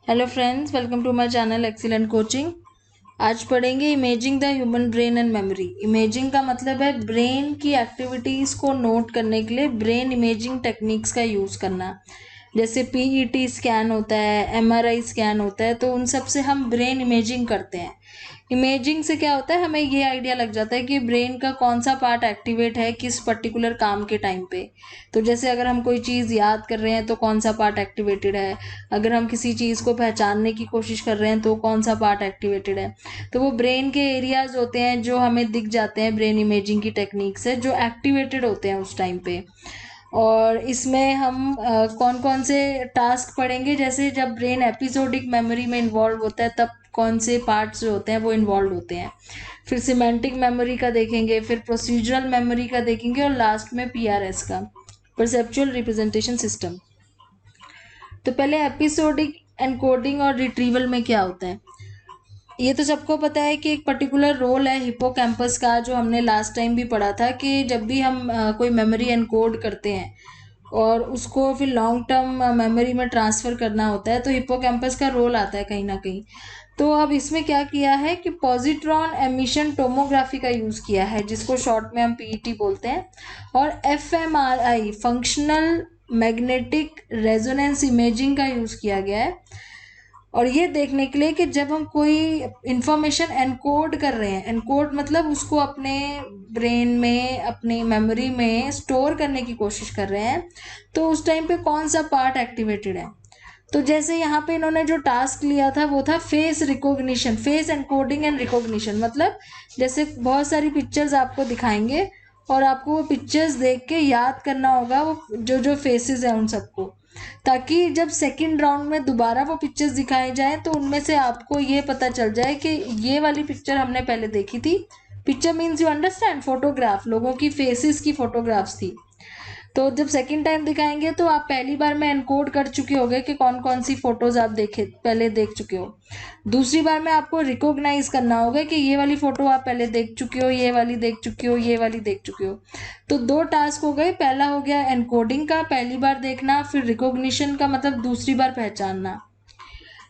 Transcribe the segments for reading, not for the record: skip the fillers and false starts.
Hello friends, welcome to my channel excellent coaching. आज पढ़ेंगे imaging the human brain and memory. Imaging का मतलब है ब्रेन की एक्टिविटीज़ को नोट करने के लिए ब्रेन इमेजिंग टेक्निक्स का यूज़ करना। जैसे पीईटी स्कैन होता है, एमआरआई स्कैन होता है, तो उन सब से हम ब्रेन इमेजिंग करते हैं। इमेजिंग से क्या होता है, हमें ये आइडिया लग जाता है कि ब्रेन का कौन सा पार्ट एक्टिवेट है किस पर्टिकुलर काम के टाइम पे। तो जैसे अगर हम कोई चीज़ याद कर रहे हैं तो कौन सा पार्ट एक्टिवेटेड है, अगर हम किसी चीज़ को पहचानने की कोशिश कर रहे हैं तो कौन सा पार्ट एक्टिवेटेड है। तो वो ब्रेन के एरियाज होते हैं जो हमें दिख जाते हैं ब्रेन इमेजिंग की टेक्निक से, जो एक्टिवेटेड होते हैं उस टाइम पे। और इसमें हम कौन कौन से टास्क पढ़ेंगे, जैसे जब ब्रेन एपिसोडिक मेमोरी में इन्वॉल्व होता है तब कौन से पार्ट्स जो होते हैं वो इन्वॉल्व होते हैं। फिर सिमेंटिक मेमोरी का देखेंगे, फिर प्रोसीजरल मेमोरी का देखेंगे, और लास्ट में पीआरएस का, परसेप्चुअल रिप्रेजेंटेशन सिस्टम। तो पहले एपिसोडिक एनकोडिंग और रिट्रीवल में क्या होता है, ये तो सबको पता है कि एक पर्टिकुलर रोल है हिप्पोकैम्पस का, जो हमने लास्ट टाइम भी पढ़ा था कि जब भी हम कोई मेमोरी एनकोड करते हैं और उसको फिर लॉन्ग टर्म मेमोरी में ट्रांसफ़र करना होता है तो हिप्पोकैम्पस का रोल आता है कहीं ना कहीं। तो अब इसमें क्या किया है कि पॉजिट्रॉन एमिशन टोमोग्राफी का यूज़ किया है, जिसको शॉर्ट में हम पीईटी बोलते हैं, और fMRI functional magnetic resonance imaging का यूज़ किया गया है। और ये देखने के लिए कि जब हम कोई इंफॉर्मेशन एनकोड कर रहे हैं, एनकोड मतलब उसको अपने ब्रेन में, अपनी मेमोरी में स्टोर करने की कोशिश कर रहे हैं, तो उस टाइम पे कौन सा पार्ट एक्टिवेटेड है। तो जैसे यहाँ पे इन्होंने जो टास्क लिया था वो था face recognition, face encoding and recognition. मतलब जैसे बहुत सारी पिक्चर्स आपको दिखाएंगे और आपको वो पिक्चर्स देख के याद करना होगा वो जो जो फेसेस हैं उन सबको, ताकि जब सेकंड राउंड में दोबारा वो पिक्चर्स दिखाई जाए तो उनमें से आपको ये पता चल जाए कि ये वाली पिक्चर हमने पहले देखी थी। Picture means you understand, photograph, लोगों की फेसेस की फोटोग्राफ्स थी। तो जब सेकंड टाइम दिखाएंगे तो आप पहली बार में एनकोड कर चुके होगे कि कौन कौन सी फोटोज आप देखे पहले देख चुके हो। दूसरी बार में आपको रिकॉग्नाइज करना होगा कि ये वाली फोटो आप पहले देख चुके हो, ये वाली देख चुके हो, ये वाली देख चुके हो। तो दो टास्क हो गए, पहला हो गया एनकोडिंग का, पहली बार देखना, फिर रिकॉग्निशन का मतलब दूसरी बार पहचानना।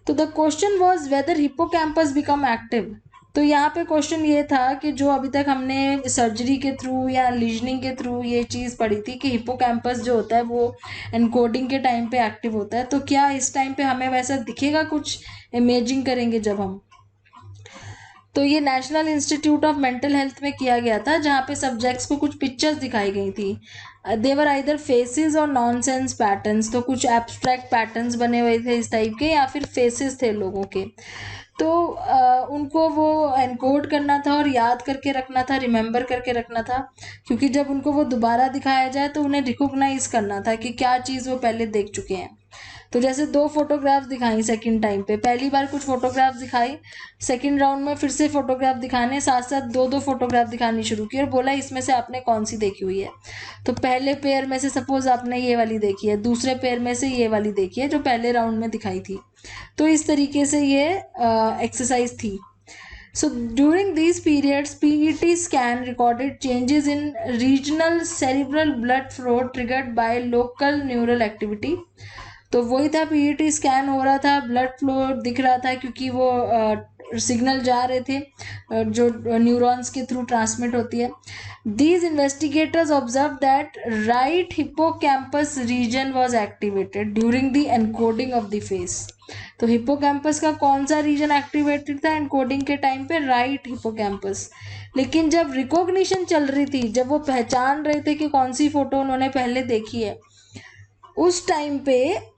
तो the question was whether hippocampus become active. तो यहाँ पे क्वेश्चन ये था कि जो अभी तक हमने सर्जरी के थ्रू या लीजनिंग के थ्रू ये चीज़ पढ़ी थी कि हिप्पोकैम्पस जो होता है वो एनकोडिंग के टाइम पे एक्टिव होता है, तो क्या इस टाइम पे हमें वैसा दिखेगा कुछ इमेजिंग करेंगे जब हम। तो ये national institute of mental health में किया गया था, जहाँ पे सब्जेक्ट्स को कुछ पिक्चर्स दिखाई गई थी। देवर आइदर फेसेस और नॉनसेंस पैटर्न्स, तो कुछ एब्स्ट्रैक्ट पैटर्न्स बने हुए थे इस टाइप के, या फिर फेसेस थे लोगों के। तो उनको वो एनकोड करना था और याद करके रखना था, रिमेंबर करके रखना था, क्योंकि जब उनको वो दोबारा दिखाया जाए तो उन्हें रिकॉग्नाइज करना था कि क्या चीज़ वो पहले देख चुके हैं। तो जैसे दो फोटोग्राफ्स दिखाई सेकंड टाइम पे, पहली बार कुछ फोटोग्राफ्स दिखाई, सेकंड राउंड में फिर से फोटोग्राफ दिखाने, साथ साथ दो दो फोटोग्राफ दिखानी शुरू की और बोला इसमें से आपने कौन सी देखी हुई है। तो पहले पेयर में से सपोज आपने ये वाली देखी है, दूसरे पेयर में से ये वाली देखी है जो पहले राउंड में दिखाई थी। तो इस तरीके से ये एक्सरसाइज थी। So during these periods, PET scan recorded changes in regional cerebral blood flow triggered by local neural activity. तो वही था, पीईटी स्कैन हो रहा था, ब्लड फ्लो दिख रहा था, क्योंकि वो सिग्नल जा रहे थे जो न्यूरॉन्स के थ्रू ट्रांसमिट होती है। These investigators observe that right hippocampus region was activated during the encoding of the face. तो हिप्पोकैम्पस का कौन सा रीजन एक्टिवेटेड था एनकोडिंग के टाइम पे, राइट हिप्पोकैम्पस। लेकिन जब रिकॉग्निशन चल रही थी, जब वो पहचान रहे थे कि कौन सी फोटो उन्होंने पहले देखी है, उस टाइम पे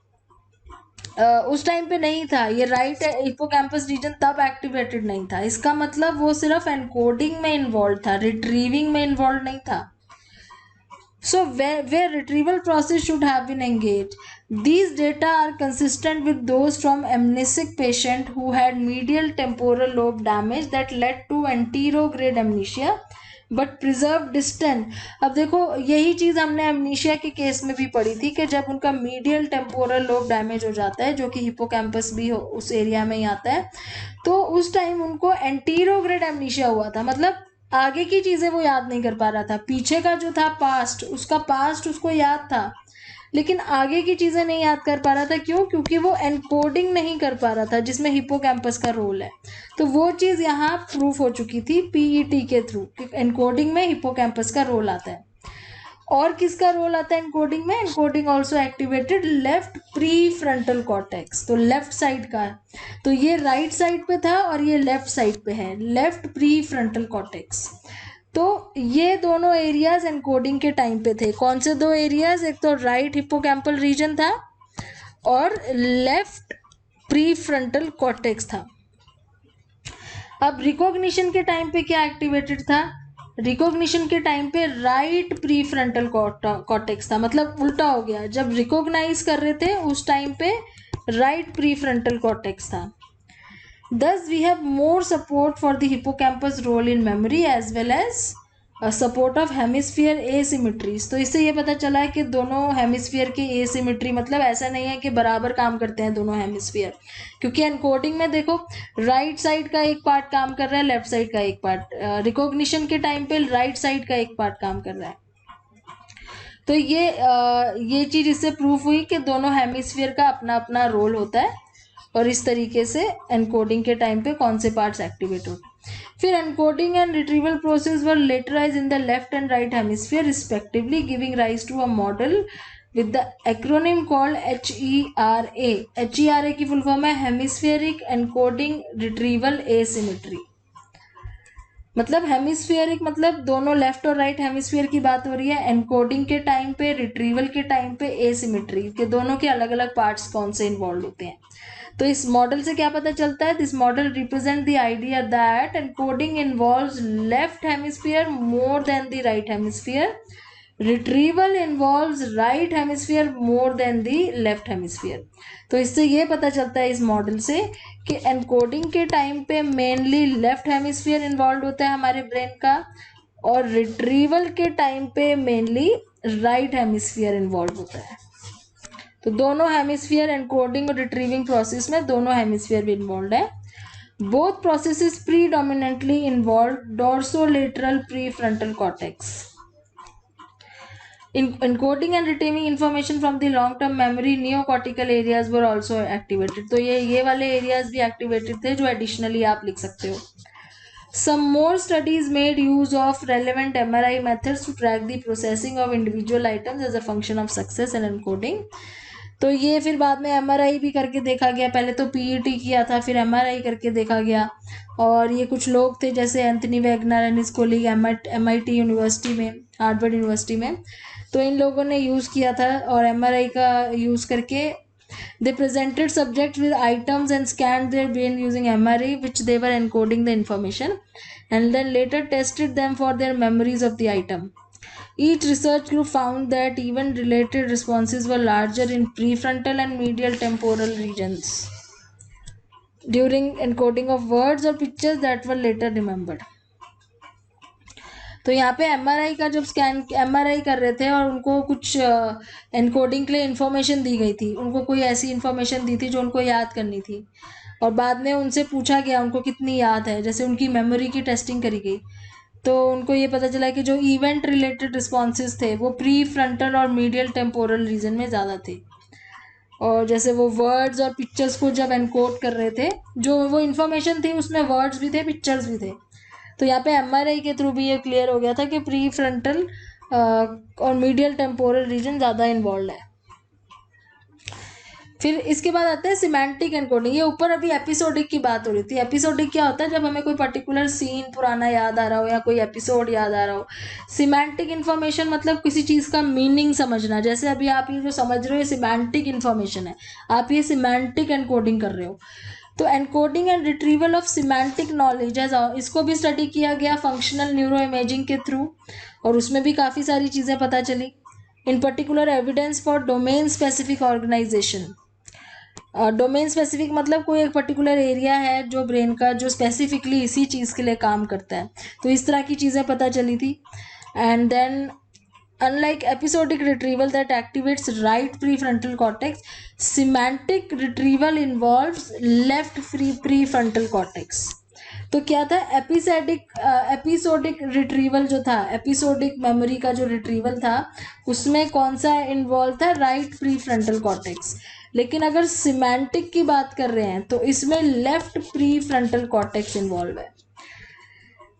नहीं था ये राइट हिप्पोकैम्पस रीजन, तब एक्टिवेटेड नहीं था। इसका मतलब वो सिर्फ एनकोडिंग में इन्वॉल्व था, रिट्रीविंग में इन्वॉल्व नहीं था। So where retrieval process should have been engaged. These data are consistent with those from amnesic patient who had medial temporal lobe damage that led to anterograde amnesia but preserved distant. अब देखो यही चीज़ हमने amnesia के case में भी पढ़ी थी कि जब उनका medial temporal lobe damage हो जाता है, जो कि हिप्पोकैम्पस भी उस एरिया में ही आता है, तो उस टाइम उनको एंटीरोग्रेड एमनीशिया हुआ था। मतलब आगे की चीज़ें वो याद नहीं कर पा रहा था, पीछे का जो था पास्ट, उसका पास्ट उसको याद था, लेकिन आगे की चीज़ें नहीं याद कर पा रहा था। क्यों? क्योंकि वो एनकोडिंग नहीं कर पा रहा था जिसमें हिपोकैम्पस का रोल है। तो वो चीज़ यहाँ प्रूफ हो चुकी थी पीईटी के थ्रू कि एनकोडिंग में हिपोकैम्पस का रोल आता है। और किसका रोल आता है एनकोडिंग में? Encoding also activated left pre frontal cortex, तो लेफ्ट साइड का है। तो ये राइट साइड पे था और ये लेफ्ट साइड पे है, लेफ्ट प्री फ्रंटल कॉर्टेक्स। तो ये दोनों एरियाज एनकोडिंग के टाइम पे थे। कौन से दो एरियाज? एक तो राइट हिपोकैम्पल रीजन था और लेफ्ट प्री फ्रंटल कॉर्टेक्स था। अब रिकॉग्निशन के टाइम पे क्या एक्टिवेटेड था? रिकॉग्निशन के टाइम पे राइट प्री फ्रंटल कॉर्टेक्स था, मतलब उल्टा हो गया। जब रिकॉग्नाइज कर रहे थे उस टाइम पे राइट प्री फ्रंटल कॉर्टेक्स था। Thus, we have more support for the hippocampus role in memory as well as support of hemisphere asymmetries। तो इससे ये पता चला है कि दोनों हेमिस्फीयर की एसिमेट्री, मतलब ऐसा नहीं है कि बराबर काम करते हैं दोनों हेमिस्फीयर, क्योंकि एनकोडिंग में देखो राइट साइड का एक पार्ट काम कर रहा है, लेफ्ट साइड का एक पार्ट। रिकॉग्निशन के टाइम पे राइट साइड का एक पार्ट काम कर रहा है। तो ये चीज़ इससे प्रूफ हुई कि दोनों हेमिस्फीयर का अपना अपना रोल होता है और इस तरीके से एनकोडिंग के टाइम पे कौन से पार्ट्स एक्टिवेट होते हैं। फिर encoding and retrieval process were lateralized in the left and right hemisphere respectively, giving rise to a model with the acronym called HERA। HERA की फुल फॉर्म है हेमिस्फेरिक एनकोडिंग रिट्रीवल एसिमेट्री। मतलब hemispheric मतलब दोनों left और right hemisphere की बात हो रही है। एनकोडिंग के टाइम पे, रिट्रीवल के टाइम पे एसिमेट्री के दोनों के अलग अलग पार्ट्स कौन से इन्वॉल्व होते हैं। तो इस मॉडल से क्या पता चलता है? This model represent the idea that encoding involves left hemisphere more than the right hemisphere, retrieval involves right hemisphere more than the left hemisphere. तो इससे ये पता चलता है इस मॉडल से कि एनकोडिंग के टाइम पे मेनली लेफ्ट हेमिस्फीयर इन्वॉल्व होता है हमारे ब्रेन का, और रिट्रीवल के टाइम पे मेनली राइट हेमिस्फीयर इन्वॉल्व होता है। तो दोनों हेमिस्फीयर एनकोडिंग और रिट्रीविंग प्रोसेस में दोनों हेमिस्फीयर भी इन्वॉल्व है। Both processes predominantly involve dorsolateral prefrontal cortex. In encoding and retrieving information from the long-term memory, neocortical areas were also activated। तो ये वाले areas भी activated थे जो additionally आप लिख सकते हो। Some more studies made use of relevant MRI methods to track the processing of individual items as a function of success and encoding। तो ये फिर बाद में MRI भी करके देखा गया। पहले तो PET किया था, फिर MRI करके देखा गया। और ये कुछ लोग थे जैसे Anthony Wagner and his colleague MIT university में, हार्वर्ड यूनिवर्सिटी में, तो इन लोगों ने यूज़ किया था। और MRI का यूज़ करके they presented subjects with items and scanned their brain using MRI, which they were encoding the information, and then later tested them for their memories of the item. Each research group found that even related responses were larger in prefrontal and medial temporal regions during encoding of words or pictures that were later remembered। तो यहाँ पे MRI का जब MRI कर रहे थे और उनको कुछ एनकोडिंग के लिए इन्फॉर्मेशन दी गई थी, उनको कोई ऐसी इन्फॉर्मेशन दी थी जो उनको याद करनी थी, और बाद में उनसे पूछा गया उनको कितनी याद है, जैसे उनकी मेमोरी की टेस्टिंग करी गई। तो उनको ये पता चला कि जो इवेंट रिलेटेड रिस्पॉन्सेज थे वो प्री फ्रंटल और मीडियल टेम्पोरल रीजन में ज़्यादा थे। और जैसे वो वर्ड्स और पिक्चर्स को जब एनकोड कर रहे थे, जो वो इन्फॉर्मेशन थी उसमें वर्ड्स भी थे, पिक्चर्स भी थे। तो यहाँ पे MRI के थ्रू भी ये क्लियर हो गया था कि प्री फ्रंटल और मीडियल टेम्पोरल रीजन ज़्यादा इन्वॉल्व है। फिर इसके बाद आता है सिमेंटिक एनकोडिंग। ये ऊपर अभी एपिसोडिक की बात हो रही थी। एपिसोडिक क्या होता है? जब हमें कोई पर्टिकुलर सीन पुराना याद आ रहा हो या कोई एपिसोड याद आ रहा हो। सिमेंटिक इन्फॉर्मेशन मतलब किसी चीज़ का मीनिंग समझना। जैसे अभी आप ये जो समझ रहे हो ये सिमेंटिक इन्फॉर्मेशन है, आप ये सिमेंटिक एनकोडिंग कर रहे हो। तो encoding and retrieval of semantic knowledge है, इसको भी स्टडी किया गया फंक्शनल न्यूरो इमेजिंग के थ्रू, और उसमें भी काफ़ी सारी चीज़ें पता चली। In particular evidence for domain specific organization. Domain specific मतलब कोई एक पर्टिकुलर एरिया है जो ब्रेन का जो स्पेसिफिकली इसी चीज़ के लिए काम करता है। तो इस तरह की चीज़ें पता चली थी। And then unlike episodic retrieval that activates right prefrontal cortex, semantic retrieval involves left prefrontal cortex। तो क्या था, एपिसोडिक रिट्रीवल जो था, एपिसोडिक मेमोरी का जो रिट्रीवल था उसमें कौन सा इन्वॉल्व था, राइट प्री फ्रंटल कॉर्टेक्स। लेकिन अगर सिमेंटिक की बात कर रहे हैं तो इसमें left pre frontal cortex involve है।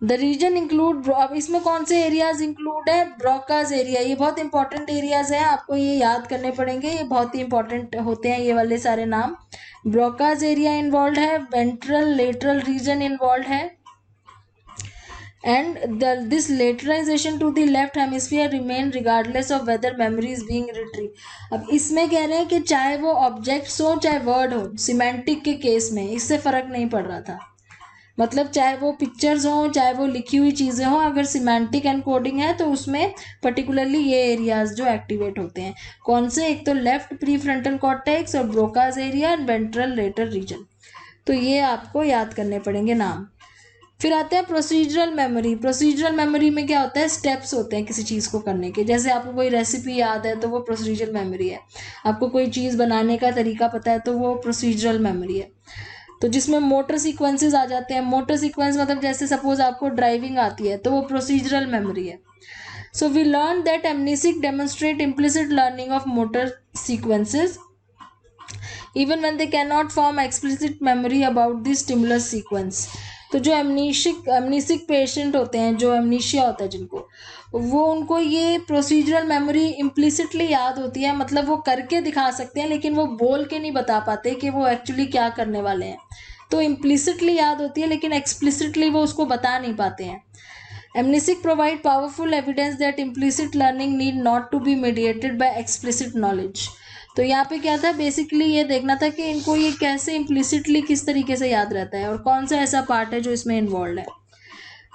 द रीजन इंक्लूड, अब इसमें कौन से एरियाज इंक्लूड है, ब्रोकाज एरिया, ये बहुत इंपॉर्टेंट एरियाज हैं, आपको ये याद करने पड़ेंगे, ये बहुत ही इंपॉर्टेंट होते हैं ये वाले सारे नाम। ब्रोकाज एरिया इन्वॉल्व है, वेंट्रल लेटरल रीजन इन्वॉल्व है, and this lateralization to the left hemisphere remain regardless of whether memory is being retrieved। अब इसमें कह रहे हैं कि चाहे वो ऑब्जेक्ट्स हो चाहे वर्ड हो, सिमेंटिक के केस में इससे फर्क नहीं पड़ रहा था, मतलब चाहे वो पिक्चर्स हो चाहे वो लिखी हुई चीज़ें हो, अगर सिमेंटिक एनकोडिंग है तो उसमें पर्टिकुलरली ये एरियाज जो एक्टिवेट होते हैं, कौन से, एक तो लेफ्ट प्री फ्रंटल कॉर्टेक्स और Broca's area and ventral later region. तो ये आपको याद करने पड़ेंगे नाम। फिर आते हैं प्रोसीजरल मेमोरी। प्रोसीजरल मेमोरी में क्या होता है, स्टेप्स होते हैं किसी चीज़ को करने के, जैसे आपको कोई रेसिपी याद है तो वो प्रोसीजरल मेमोरी है, आपको कोई चीज़ बनाने का तरीका पता है तो वो प्रोसीजरल मेमोरी है। तो जिसमें मोटर सीक्वेंसेस आ जाते हैं, मोटर सीक्वेंस मतलब जैसे सपोज आपको ड्राइविंग आती है तो वो प्रोसीजरल मेमोरी है। So we learn that amnesic demonstrate implicit learning of motor sequences even when they cannot form explicit memory about the stimulus sequence। तो जो एमनीसिक पेशेंट होते हैं, जो एमनीशिया होता है जिनको, वो उनको ये प्रोसीजरल मेमोरी इम्प्लिसिटली याद होती है, मतलब वो करके दिखा सकते हैं लेकिन वो बोल के नहीं बता पाते कि वो एक्चुअली क्या करने वाले हैं। तो इम्प्लिसिटली याद होती है लेकिन एक्सप्लिसिटली वो उसको बता नहीं पाते हैं। Amnesic provide powerful evidence that implicit learning need not to be mediated by explicit knowledge। तो यहाँ पे क्या था, बेसिकली ये देखना था कि इनको ये कैसे इम्प्लिसिटली किस तरीके से याद रहता है और कौन सा ऐसा पार्ट है जो इसमें इन्वॉल्व है।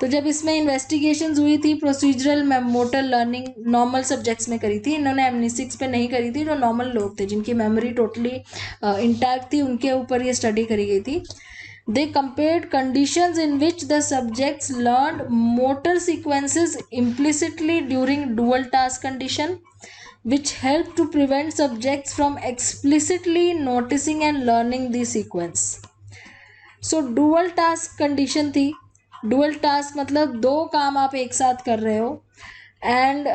तो जब इसमें इन्वेस्टिगेशंस हुई थी procedural motor learning normal subjects में करी थी, इन्होंने एमनीसिक्स पे नहीं करी थी, जो नॉर्मल लोग थे जिनकी मेमोरी टोटली इंटैक्ट थी उनके ऊपर ये स्टडी करी गई थी। They compared conditions in which the subjects learned motor sequences implicitly during dual task condition, which helped to prevent subjects from explicitly noticing and learning the sequence। So dual task condition थी, dual task मतलब दो काम आप एक साथ कर रहे हो एंड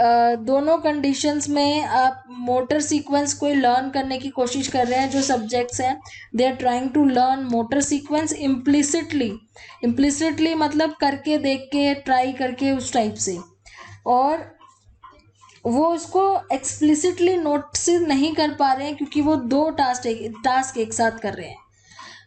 दोनों कंडीशंस में आप मोटर सीक्वेंस को लर्न करने की कोशिश कर रहे हैं, जो सब्जेक्ट्स हैं they are trying to learn motor sequence implicitly. Implicitly मतलब करके देख के ट्राई करके उस टाइप से, और वो उसको एक्सप्लिसिटली नोटिस नहीं कर पा रहे हैं क्योंकि वो दो टास्क एक साथ कर रहे हैं।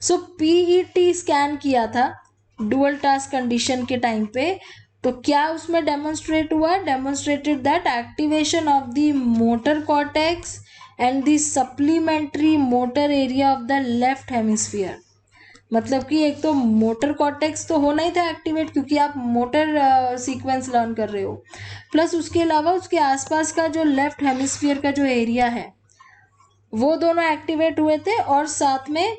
सो पीईटी स्कैन किया था डुअल टास्क कंडीशन के टाइम पे, तो क्या उसमें डेमोन्स्ट्रेट हुआ, demonstrated that activation of the motor cortex and the supplementary motor area of the left hemisphere. मतलब कि एक तो मोटर कॉर्टेक्स तो होना ही था एक्टिवेट क्योंकि आप मोटर सीक्वेंस लर्न कर रहे हो, प्लस उसके अलावा उसके आसपास का जो लेफ्ट हेमिस्फीयर का जो एरिया है वो दोनों एक्टिवेट हुए थे, और साथ में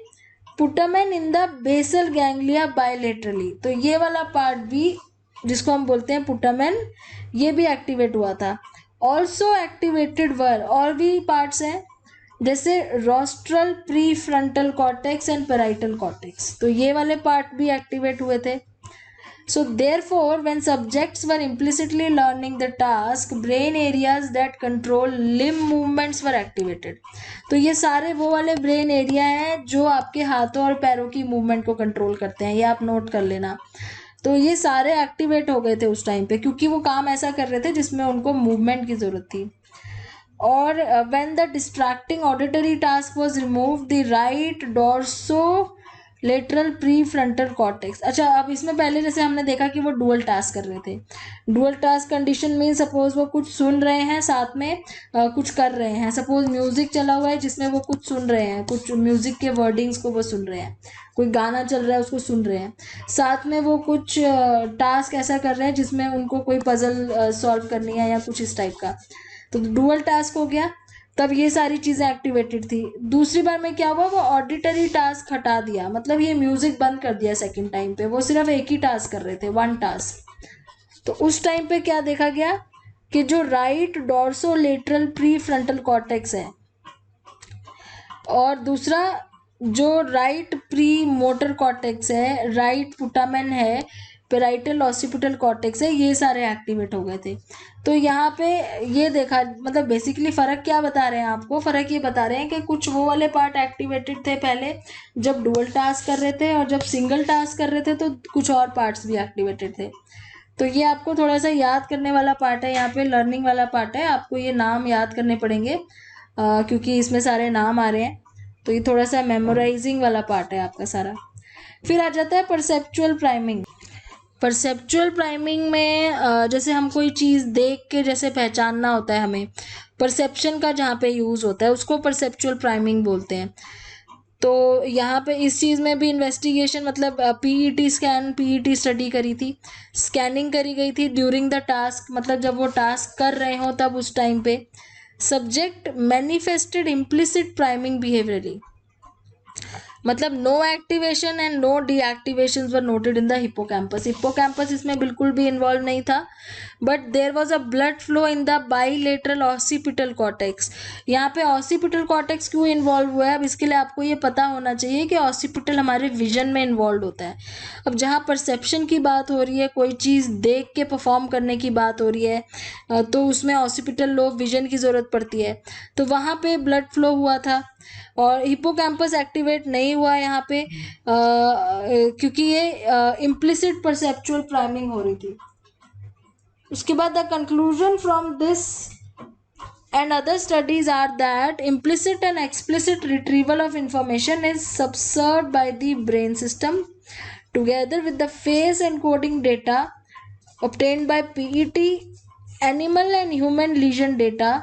putamen in the basal ganglia bilaterally, तो ये वाला पार्ट भी जिसको हम बोलते हैं पुटामेन, ये भी एक्टिवेट हुआ था। ऑल्सो एक्टिवेटेड वर और भी पार्ट्स हैं जैसे rostral pre frontal cortex and parietal cortex, तो ये वाले पार्ट भी एक्टिवेट हुए थे। So therefore when subjects were implicitly learning the task, brain areas that control limb movements were activated। तो ये सारे वो वाले ब्रेन एरिया हैं जो आपके हाथों और पैरों की मूवमेंट को कंट्रोल करते हैं, ये आप नोट कर लेना। तो ये सारे एक्टिवेट हो गए थे उस टाइम पे क्योंकि वो काम ऐसा कर रहे थे जिसमें उनको मूवमेंट की ज़रूरत थी। और when the distracting auditory task was removed, the right dorso lateral pre frontal cortex. अच्छा, अब इसमें पहले जैसे हमने देखा कि वो डुअल टास्क कर रहे थे, dual task condition mean suppose वो कुछ सुन रहे हैं साथ में कुछ कर रहे हैं, सपोज म्यूजिक चला हुआ है जिसमें वो कुछ सुन रहे हैं, कुछ म्यूजिक के वर्डिंग्स को वो सुन रहे हैं, कोई गाना चल रहा है उसको सुन रहे हैं, साथ में वो कुछ टास्क ऐसा कर रहे हैं जिसमें उनको कोई पजल सॉल्व करनी है या कुछ इस टाइप का, तो डुअल टास्क हो गया, तब ये सारी चीज़ें एक्टिवेटेड थी। दूसरी बार में क्या हुआ, वो ऑडिटरी टास्क हटा दिया, मतलब ये म्यूजिक बंद कर दिया सेकंड टाइम पे, वो सिर्फ एक ही टास्क कर रहे थे, वन टास्क। तो उस टाइम पे क्या देखा गया कि जो right dorso lateral pre frontal cortex है और दूसरा जो राइट प्री मोटर कॉर्टेक्स है, राइट पुटामेन है, पेराइटल ऑसिपिटल कॉर्टेक्स है, ये सारे एक्टिवेट हो गए थे। तो यहाँ पे ये देखा, मतलब बेसिकली फ़र्क क्या बता रहे हैं आपको, फ़र्क ये बता रहे हैं कि कुछ वो वाले पार्ट एक्टिवेटेड थे पहले जब डुअल टास्क कर रहे थे, और जब सिंगल टास्क कर रहे थे तो कुछ और पार्ट्स भी एक्टिवेटेड थे। तो ये आपको थोड़ा सा याद करने वाला पार्ट है, यहाँ पे लर्निंग वाला पार्ट है, आपको ये नाम याद करने पड़ेंगे क्योंकि इसमें सारे नाम आ रहे हैं। तो ये थोड़ा सा मेमोराइजिंग वाला पार्ट है आपका सारा। फिर आ जाता है परसेप्चुअल प्राइमिंग। परसेप्चुअल प्राइमिंग में जैसे हम कोई चीज़ देख के जैसे पहचानना होता है हमें, परसेप्शन का जहाँ पे यूज़ होता है उसको परसेप्चुअल प्राइमिंग बोलते हैं। तो यहाँ पे इस चीज़ में भी इन्वेस्टिगेशन, मतलब पीईटी स्कैन, पीईटी स्टडी करी थी, स्कैनिंग करी गई थी ड्यूरिंग द टास्क, मतलब जब वो टास्क कर रहे हो तब उस टाइम पे subject manifested implicit priming behaviourally, मतलब no activation and no deactivation were noted in the hippocampus. Hippocampus इसमें बिल्कुल भी इन्वॉल्व नहीं था, but there was a blood flow in the bilateral occipital cortex. यहाँ पे ऑसिपिटल कॉर्टेक्स क्यों इन्वॉल्व हुआ है, अब इसके लिए आपको ये पता होना चाहिए कि ऑसिपिटल हमारे विजन में इन्वॉल्व होता है। अब जहाँ परसेप्शन की बात हो रही है, कोई चीज़ देख के परफॉर्म करने की बात हो रही है, तो उसमें ऑसिपिटल लोब विजन की ज़रूरत पड़ती है, तो वहाँ पे ब्लड फ्लो हुआ था और हिप्पोकैम्पस एक्टिवेट नहीं हुआ यहाँ पे क्योंकि ये इम्प्लिसिट परसेप्चुअल प्राइमिंग हो रही थी। उसके बाद the conclusion from this and other studies are that implicit and explicit retrieval of information is subserved by the brain system together with the face encoding data obtained by PET, animal and human lesion data.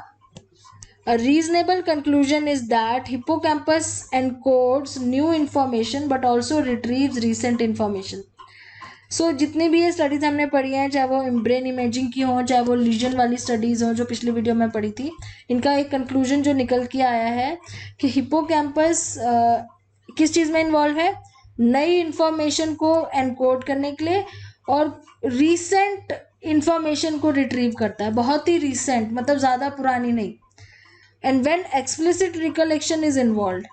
A reasonable conclusion is that hippocampus encodes new information but also retrieves recent information. सो जितनी भी ये studies हमने पढ़ी हैं, चाहे वो brain imaging की हों, चाहे वो लीजन वाली स्टडीज़ हों जो पिछली वीडियो में पढ़ी थी, इनका एक कंक्लूजन जो निकल के आया है कि हिप्पोकैम्पस किस चीज़ में इन्वॉल्व है, नई इन्फॉर्मेशन को एनकोड करने के लिए और रीसेंट इन्फॉर्मेशन को रिट्रीव करता है, बहुत ही रीसेंट, मतलब ज़्यादा पुरानी नहीं। And when explicit recollection is involve,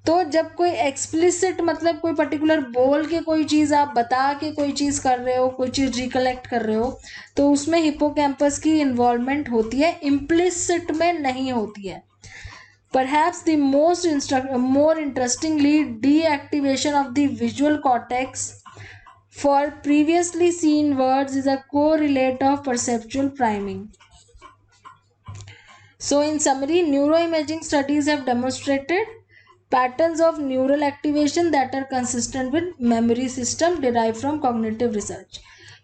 तो जब कोई एक्सप्लिसिट मतलब कोई पर्टिकुलर बोल के कोई चीज़ आप बता के कोई चीज़ कर रहे हो, कोई चीज़ रिकलेक्ट कर रहे हो, तो उसमें हिप्पोकैम्पस की इन्वॉल्वमेंट होती है, इम्प्लिसिट में नहीं होती है। Perhaps the more interestingly, deactivation of the visual cortex for previously seen words is a correlate of perceptual priming. So in summary, neuroimaging studies have demonstrated patterns of neural activation that are consistent with memory system derived from cognitive research.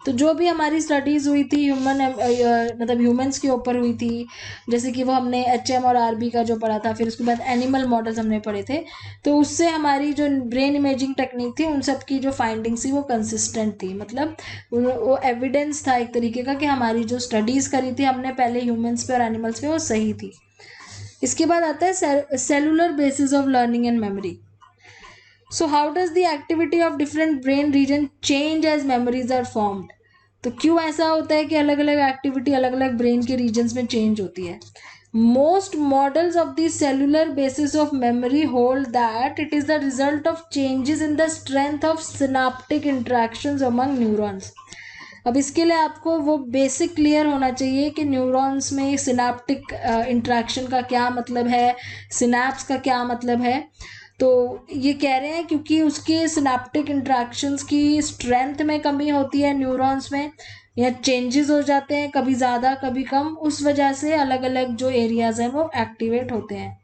तो जो भी हमारी studies हुई थी मतलब humans के ऊपर हुई थी, जैसे कि वो हमने HM और RB का जो पढ़ा था, फिर उसके बाद एनिमल मॉडल्स हमने पढ़े थे, तो उससे हमारी जो ब्रेन इमेजिंग टेक्निक थी उन सब की जो फाइंडिंग्स थी वो कंसिस्टेंट थी, मतलब वो एविडेंस था एक तरीके का कि हमारी जो स्टडीज़ करी थी हमने पहले ह्यूमंस पे और एनिमल्स पे वो सही थी। इसके बाद आता है cellular basis of learning and memory. So how does the activity of different brain region change as memories are formed. तो क्यों ऐसा होता है कि अलग अलग एक्टिविटी अलग अलग ब्रेन के रीजन्स में चेंज होती है। Most models of the cellular basis of memory hold that it is the result of changes in the strength of synaptic interactions among neurons. अब इसके लिए आपको वो बेसिक क्लियर होना चाहिए कि न्यूरॉन्स में सिनेप्टिक इंट्रैक्शन का क्या मतलब है, सिनैप्स का क्या मतलब है। तो ये कह रहे हैं क्योंकि उसके सिनेप्टिक इंट्रैक्शंस की स्ट्रेंथ में कमी होती है न्यूरॉन्स में, या चेंजेस हो जाते हैं कभी ज़्यादा कभी कम, उस वजह से अलग अलग जो एरियाज हैं वो एक्टिवेट होते हैं।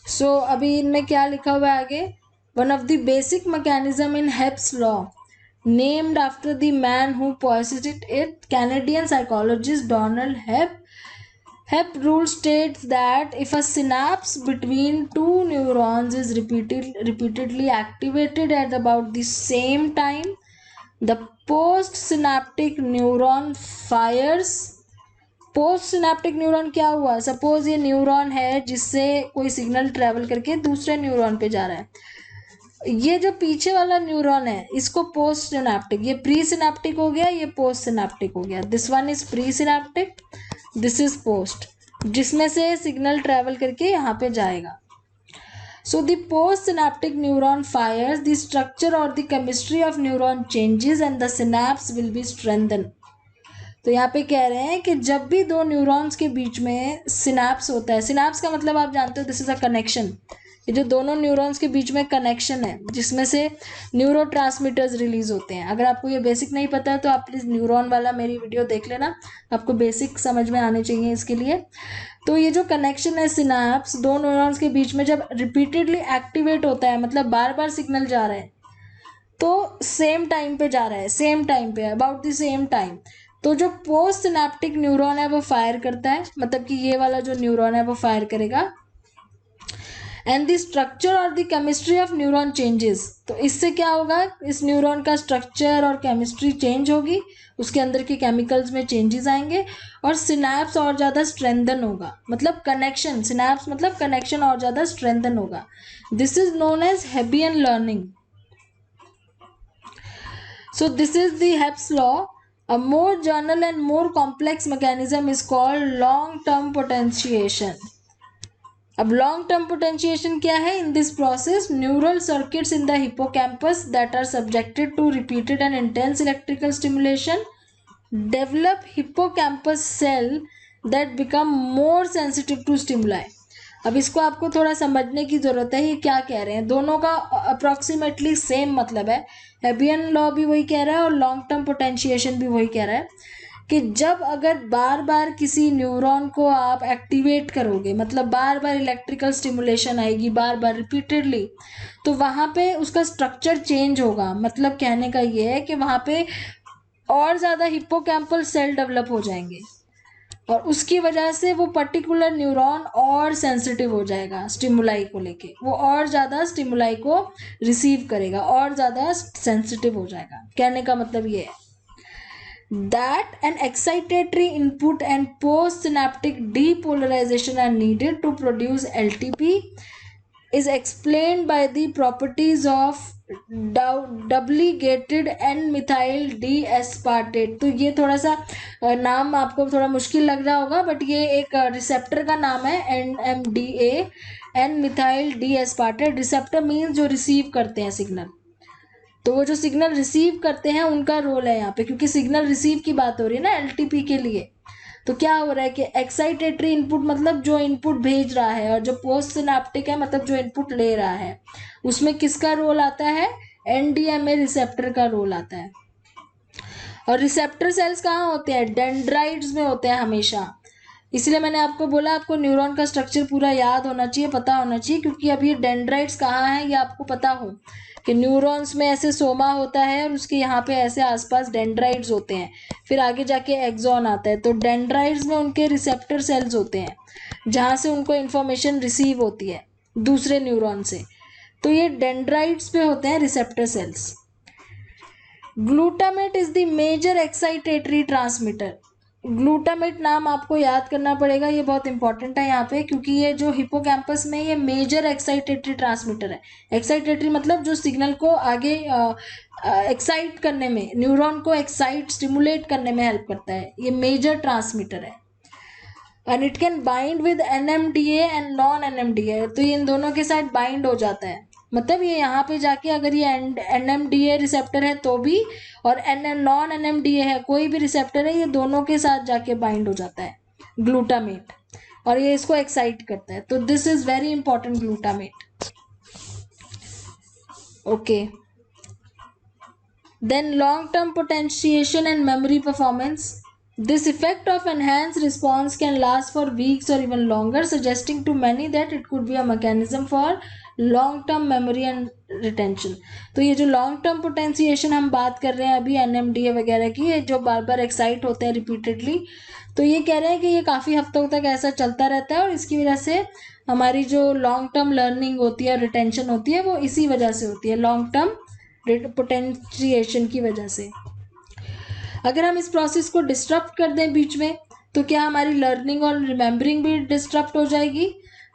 सो अभी इनमें क्या लिखा हुआ है आगे, one of the basic mechanism in heaps law named after the man who posited it, Canadian psychologist Donald Hebb. Hebb rule states that if a synapse between two neurons is repeatedly activated at about the same time, the postsynaptic neuron fires. Postsynaptic neuron क्या हुआ, suppose ये neuron है जिससे कोई signal travel करके दूसरे neuron पे जा रहा है, ये जो पीछे वाला न्यूरॉन है इसको पोस्ट सिनेप्टिक, ये प्री सिनेप्टिक हो गया, ये पोस्ट सिनेप्टिक हो गया, this one is pre synaptic, this is post, जिसमें से सिग्नल ट्रैवल करके यहाँ पे जाएगा। So the postsynaptic neuron fires, the structure or the chemistry of neuron changes and the synapse will be strengthened. तो यहाँ पे कह रहे हैं कि जब भी दो न्यूरॉन्स के बीच में सिनैप्स होता है, सिनैप्स का मतलब आप जानते हो, दिस इज अ कनेक्शन, ये जो दोनों न्यूरॉन्स के बीच में कनेक्शन है जिसमें से न्यूरोट्रांसमीटर्स रिलीज होते हैं। अगर आपको ये बेसिक नहीं पता है तो आप प्लीज़ न्यूरॉन वाला मेरी वीडियो देख लेना, आपको बेसिक समझ में आने चाहिए इसके लिए। तो ये जो कनेक्शन है सिनैप्स दो न्यूरॉन्स के बीच में जब रिपीटेडली एक्टिवेट होता है, मतलब बार बार सिग्नल जा रहा है, तो सेम टाइम पे जा रहा है, सेम टाइम पे, अबाउट द सेम टाइम, तो जो पोस्ट सिनेप्टिक न्यूरॉन है वो फायर करता है, मतलब कि ये वाला जो न्यूरॉन है वो फायर करेगा। एंड द स्ट्रक्चर और the chemistry of neuron changes, तो इससे क्या होगा, इस न्यूरॉन का स्ट्रक्चर और केमिस्ट्री चेंज होगी, उसके अंदर के केमिकल्स में चेंजेस आएंगे और सिनैप्स और ज़्यादा स्ट्रेंथन होगा, मतलब कनेक्शन, सिनैप्स मतलब कनेक्शन और ज़्यादा स्ट्रेंथन होगा। This is known as Hebbian learning. So this is the Hebb's law. A more general and more complex mechanism is called long-term potentiation. अब लॉन्ग टर्म पोटेंशिएशन क्या है? In this process neural circuits in the hippocampus that are subjected to repeated and intense electrical stimulation develop hippocampus cell that become more sensitive to stimuli. अब इसको आपको थोड़ा समझने की ज़रूरत है, ये क्या कह रहे हैं, दोनों का अप्रॉक्सीमेटली सेम मतलब है। हेबियन लॉ भी वही कह रहा है और लॉन्ग टर्म पोटेंशिएशन भी वही कह रहा है कि जब अगर बार बार किसी न्यूरॉन को आप एक्टिवेट करोगे, मतलब बार बार इलेक्ट्रिकल स्टिमुलेशन आएगी बार बार रिपीटेडली, तो वहाँ पे उसका स्ट्रक्चर चेंज होगा। मतलब कहने का ये है कि वहाँ पे और ज़्यादा हिप्पोकैम्पल सेल डेवलप हो जाएंगे और उसकी वजह से वो पर्टिकुलर न्यूरॉन और सेंसिटिव हो जाएगा स्टिमुलाई को लेके, वो और ज़्यादा स्टिमुलाई को रिसीव करेगा और ज़्यादा सेंसिटिव हो जाएगा। कहने का मतलब ये है that an excitatory input and postsynaptic depolarization are needed to produce LTP is explained by the properties of doubly gated N-methyl D-aspartate। तो ये थोड़ा सा नाम आपको थोड़ा मुश्किल लग रहा होगा, बट ये एक रिसेप्टर का नाम है, NMDA, N-methyl D-aspartate। Receptor means जो रिसीव करते हैं सिग्नल, तो वो जो सिग्नल रिसीव करते हैं उनका रोल है यहाँ पे, क्योंकि सिग्नल रिसीव की बात हो रही है ना एलटीपी के लिए। तो क्या हो रहा है कि एक्साइटेटरी इनपुट मतलब जो इनपुट भेज रहा है, और जो पोस्ट सिनेप्टिक है मतलब जो इनपुट ले रहा है, उसमें किसका रोल आता है? एनडीएमए रिसेप्टर का रोल आता है। और रिसेप्टर सेल्स कहाँ होते हैं? डेंड्राइट्स में होते हैं हमेशा। इसलिए मैंने आपको बोला आपको न्यूरॉन का स्ट्रक्चर पूरा याद होना चाहिए, पता होना चाहिए, क्योंकि अब ये डेंड्राइट्स कहाँ है ये आपको पता हो कि न्यूरॉन्स में ऐसे सोमा होता है और उसके यहाँ पे ऐसे आसपास डेंड्राइट्स होते हैं, फिर आगे जाके एक्सॉन आता है। तो डेंड्राइट्स में उनके रिसेप्टर सेल्स होते हैं जहाँ से उनको इन्फॉर्मेशन रिसीव होती है दूसरे न्यूरॉन से, तो ये डेंड्राइट्स पे होते हैं receptor cells. Glutamate is the major excitatory transmitter. Glutamate नाम आपको याद करना पड़ेगा, ये बहुत इंपॉर्टेंट है यहाँ पे, क्योंकि ये जो हिपोकैम्पस में ये मेजर एक्साइटेटरी ट्रांसमीटर है। एक्साइटेटरी मतलब जो सिग्नल को आगे एक्साइट करने में, न्यूरॉन को एक्साइट स्टिमुलेट करने में हेल्प करता है, ये मेजर ट्रांसमीटर है। And it can bind with NMDA and non NMDA, तो ये इन दोनों के साथ बाइंड हो जाता है, मतलब ये यहाँ पे जाके अगर ये NMDA रिसेप्टर है तो भी, और नॉन NMDA है कोई भी रिसेप्टर है, ये दोनों के साथ जाके बाइंड हो जाता है ग्लूटामेट, और ये इसको एक्साइट करता है। तो this is very important glutamate. Okay, then long term potentiation and memory performance. This effect of enhanced response can last for weeks or even longer, suggesting to many that it could be a mechanism for long-term memory and retention। तो ये जो long term potentiation हम बात कर रहे हैं अभी NMDA वगैरह की, ये जो बार बार एक्साइट होते हैं रिपीटेडली, तो ये कह रहे हैं कि ये काफ़ी हफ्तों तक ऐसा चलता रहता है, और इसकी वजह से हमारी जो लॉन्ग टर्म लर्निंग होती है, रिटेंशन होती है, वो इसी वजह से होती है, लॉन्ग टर्म पोटेंशिएशन की वजह से। अगर हम इस प्रोसेस को डिस्टर्ब कर दें बीच में, तो क्या हमारी लर्निंग और रिमेंबरिंग भी डिस्टर्ब हो जाएगी?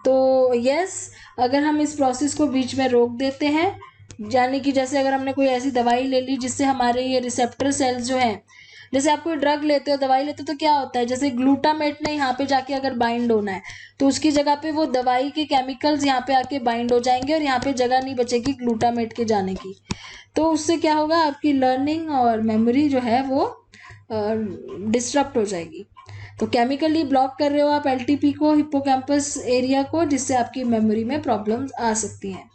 तो यस, अगर हम इस प्रोसेस को बीच में रोक देते हैं, यानी कि जैसे अगर हमने कोई ऐसी दवाई ले ली जिससे हमारे ये रिसेप्टर सेल्स जो हैं जैसे आप कोई ड्रग लेते हो, दवाई लेते हो, तो क्या होता है, जैसे ग्लूटामेट ने यहाँ पे जाके अगर बाइंड होना है तो उसकी जगह पे वो दवाई के केमिकल्स यहाँ पे आके बाइंड हो जाएंगे और यहाँ पे जगह नहीं बचेगी ग्लूटामेट के जाने की। तो उससे क्या होगा, आपकी लर्निंग और मेमोरी जो है वो डिस्टर्ब हो जाएगी। तो केमिकली ब्लॉक कर रहे हो आप एलटीपी को, हिप्पोकैम्पस एरिया को, जिससे आपकी मेमोरी में प्रॉब्लम्स आ सकती हैं।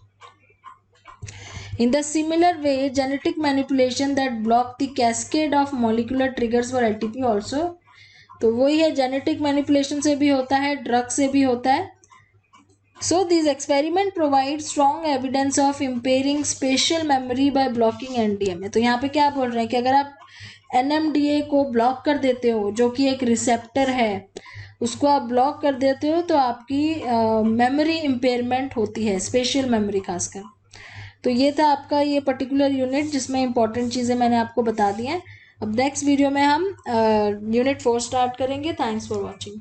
In the similar way, genetic manipulation that block the cascade of molecular triggers for ATP also, तो वही है, जेनेटिक मैनिपुलेशन से भी होता है, ड्रग से भी होता है। So these experiment provide strong evidence of impairing spatial memory by blocking NMDA। तो यहाँ पे क्या बोल रहे हैं कि अगर आप NMDA को ब्लॉक कर देते हो, जो कि एक रिसेप्टर है, उसको आप ब्लॉक कर देते हो, तो आपकी मेमोरी इम्पेयरमेंट होती है, स्पेशल मेमोरी खासकर। तो ये था आपका ये पर्टिकुलर यूनिट जिसमें इंपॉर्टेंट चीज़ें मैंने आपको बता दी हैं। अब नेक्स्ट वीडियो में हम यूनिट 4 स्टार्ट करेंगे। Thanks for watching.